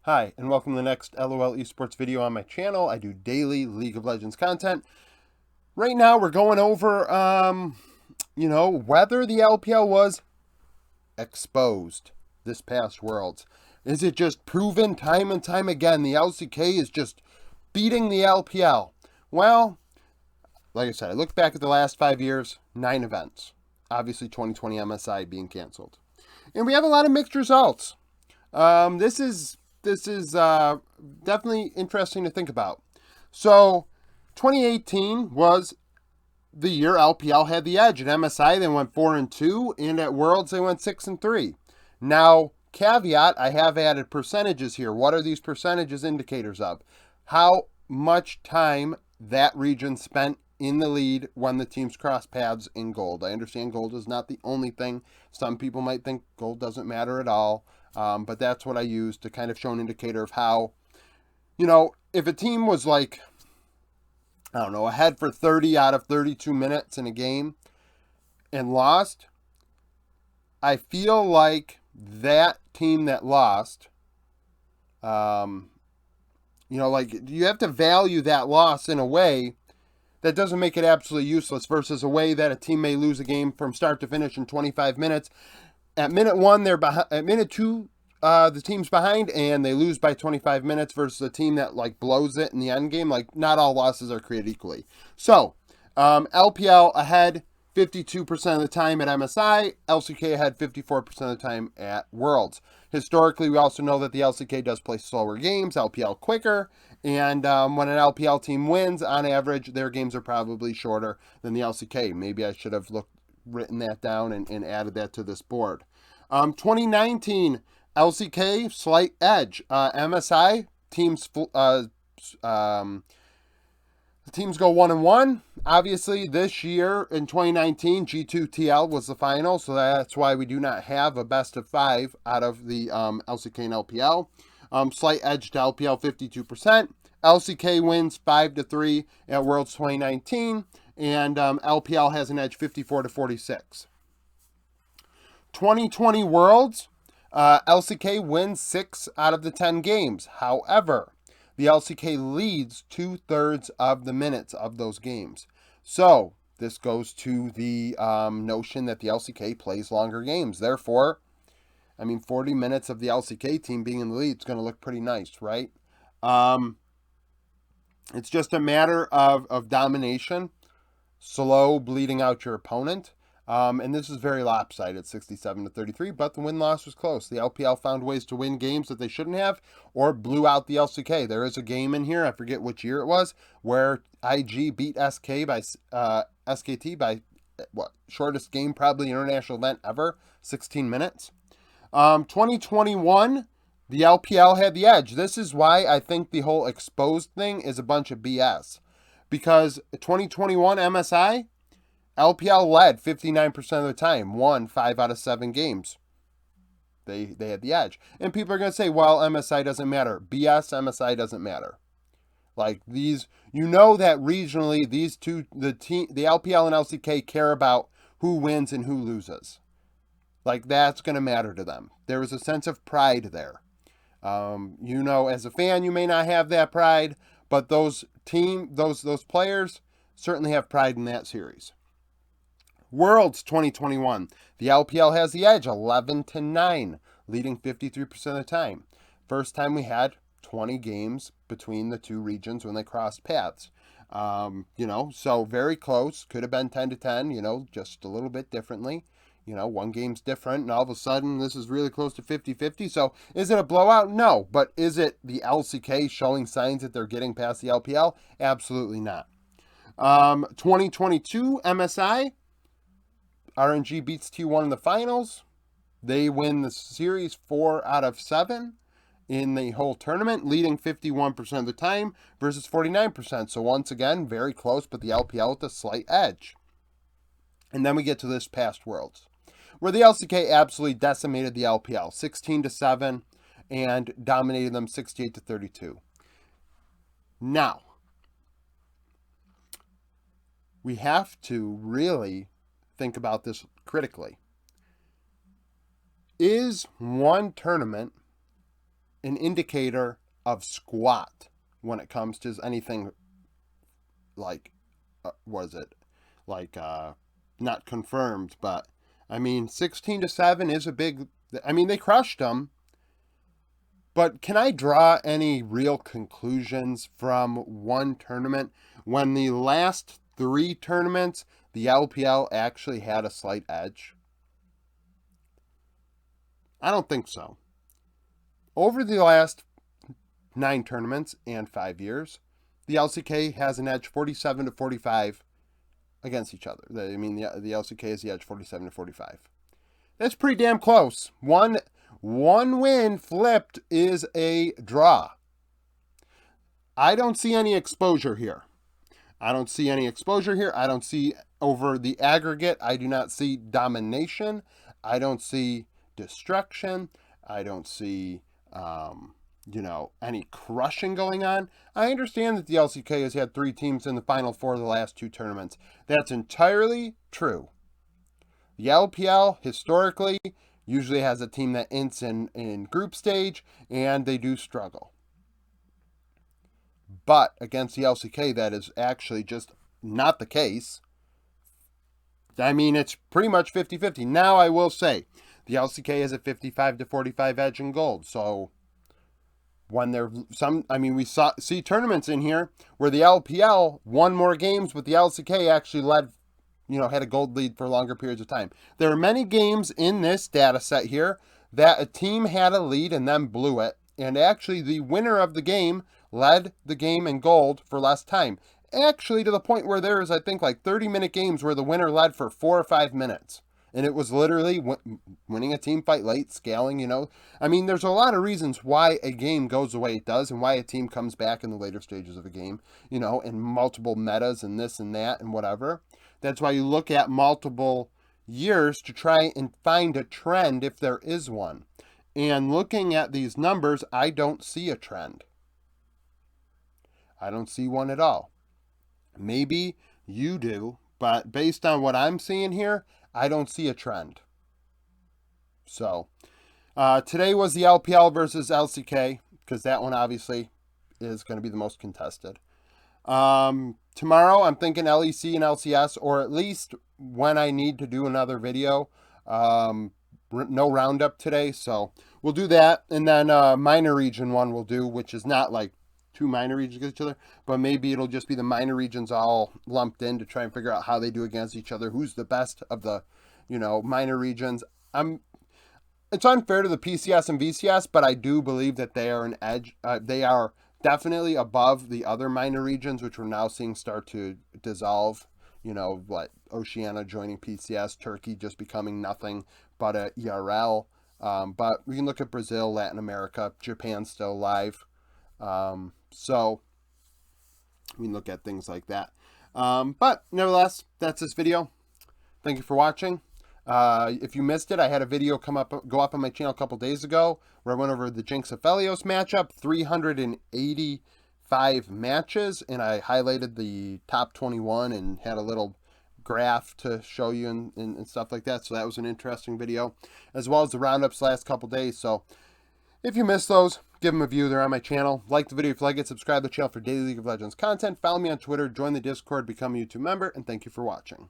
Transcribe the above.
Hi, and welcome to the next LOL Esports video on my channel. I do daily League of Legends content. Right now, we're going over, whether the LPL was exposed this past Worlds. Is it just proven time and time again the LCK is just beating the LPL? Well, like I said, I look back at the last 5 years, 9 events. Obviously, 2020 MSI being canceled. And we have a lot of mixed results. This is definitely interesting to think about. So, 2018 was the year LPL had the edge. At MSI, they went 4-2, and at Worlds, they went 6-3. Now, caveat: I have added percentages here. What are these percentages indicators of? How much time that region spent in the lead when the teams cross paths in gold. I understand gold is not the only thing. Some people might think gold doesn't matter at all. But that's what I use to kind of show an indicator of how, if a team was like, I don't know, ahead for 30 out of 32 minutes in a game and lost, I feel like that team that lost, you have to value that loss in a way that doesn't make it absolutely useless versus a way that a team may lose a game from start to finish in 25 minutes. At minute 1, they're behind. At minute 2, the team's behind and they lose by 25 minutes versus a team that blows it in the end game. Not all losses are created equally. So, LPL ahead 52% of the time at MSI, LCK ahead 54% of the time at Worlds. Historically, we also know that the LCK does play slower games, LPL quicker, and when an LPL team wins, on average, their games are probably shorter than the LCK. Maybe I should have written that down and added that to this board. 2019 LCK slight edge. MSI teams teams go 1-1. Obviously, this year in 2019, G2TL was the final, so that's why we do not have a best of 5 out of the LCK and LPL. Slight edge to LPL, 52%. LCK wins 5-3 at Worlds 2019, and LPL has an edge 54-46. 2020 Worlds, LCK wins 6 out of the 10 games. However, the LCK leads 2/3 of the minutes of those games. So, this goes to the notion that the LCK plays longer games. Therefore, 40 minutes of the LCK team being in the lead is going to look pretty nice, right? It's just a matter of domination, slow bleeding out your opponent. And this is very lopsided, 67-33, but the win-loss was close. The LPL found ways to win games that they shouldn't have or blew out the LCK. There is a game in here, I forget which year it was, where IG beat SKT by, shortest game probably international event ever, 16 minutes. 2021, the LPL had the edge. This is why I think the whole exposed thing is a bunch of BS. Because 2021 MSI, LPL led 59% of the time, won 5 out of 7 games. They had the edge. And people are going to say, well, MSI doesn't matter. BS, MSI doesn't matter. That regionally, these two, the LPL and LCK care about who wins and who loses. That's going to matter to them. There is a sense of pride there. As a fan, you may not have that pride, but those players certainly have pride in that series. Worlds 2021. The LPL has the edge, 11-9, leading 53% of the time. First time we had 20 games between the two regions when they crossed paths. So very close. Could have been 10-10, just a little bit differently. One game's different, and all of a sudden this is really close to 50-50. So is it a blowout? No. But is it the LCK showing signs that they're getting past the LPL? Absolutely not. 2022 MSI. RNG beats T1 in the finals. They win the series 4 out of 7 in the whole tournament, leading 51% of the time versus 49%. So once again, very close, but the LPL with a slight edge. And then we get to this past Worlds, where the LCK absolutely decimated the LPL, 16-7, and dominated them 68-32. Now, we have to really think about this critically. Is one tournament an indicator of squat when it comes to anything like, was it like not confirmed, but I mean 16-7 is a big. I mean they crushed them, but can I draw any real conclusions from one tournament when the last 3 tournaments the LPL actually had a slight edge? I don't think so. Over the last 9 tournaments and 5 years, the LCK has an edge 47-45 against each other. I mean, the LCK has the edge 47-45. That's pretty damn close. One win flipped is a draw. I don't see any exposure here. I don't see over the aggregate. I do not see domination. I don't see destruction. I don't see any crushing going on. I understand that the LCK has had 3 teams in the Final Four of the last 2 tournaments. That's entirely true. The LPL, historically, usually has a team that ends in group stage, and they do struggle. But against the LCK, that is actually just not the case. I mean, it's pretty much 50-50. Now, I will say, the LCK has a 55-45 edge in gold, so when we see tournaments in here where the LPL won more games, but the LCK actually had a gold lead for longer periods of time. There are many games in this data set here that a team had a lead and then blew it, and actually the winner of the game led the game in gold for less time. Actually, to the point where there is, I think, like 30-minute games where the winner led for 4 or 5 minutes. And it was literally winning a team fight late, scaling, I mean, there's a lot of reasons why a game goes the way it does and why a team comes back in the later stages of a game, and multiple metas and this and that and whatever. That's why you look at multiple years to try and find a trend if there is one. And looking at these numbers, I don't see a trend. I don't see one at all. Maybe you do, but based on what I'm seeing here, I don't see a trend. So, today was the LPL versus LCK, because that one obviously is going to be the most contested. Tomorrow, I'm thinking LEC and LCS, or at least when I need to do another video. No roundup today, so we'll do that. And then minor region one we'll do, which is not like 2 minor regions against each other, but maybe it'll just be the minor regions all lumped in to try and figure out how they do against each other, who's the best of the, minor regions. It's unfair to the PCS and VCS, but I do believe that they are an edge. They are definitely above the other minor regions, which we're now seeing start to dissolve. Oceania joining PCS, Turkey just becoming nothing but a ERL. But we can look at Brazil, Latin America, Japan still alive. So we can look at things like that. But nevertheless, that's this video. Thank you for watching. If you missed it, I had a video go up on my channel a couple days ago where I went over the Jinx Aphelios matchup, 385 matches, and I highlighted the top 21 and had a little graph to show you and stuff like that. So that was an interesting video, as well as the roundups last couple days. So if you missed those, give them a view. They're on my channel. Like the video if you like it. Subscribe to the channel for daily League of Legends content. Follow me on Twitter. Join the Discord. Become a YouTube member. And thank you for watching.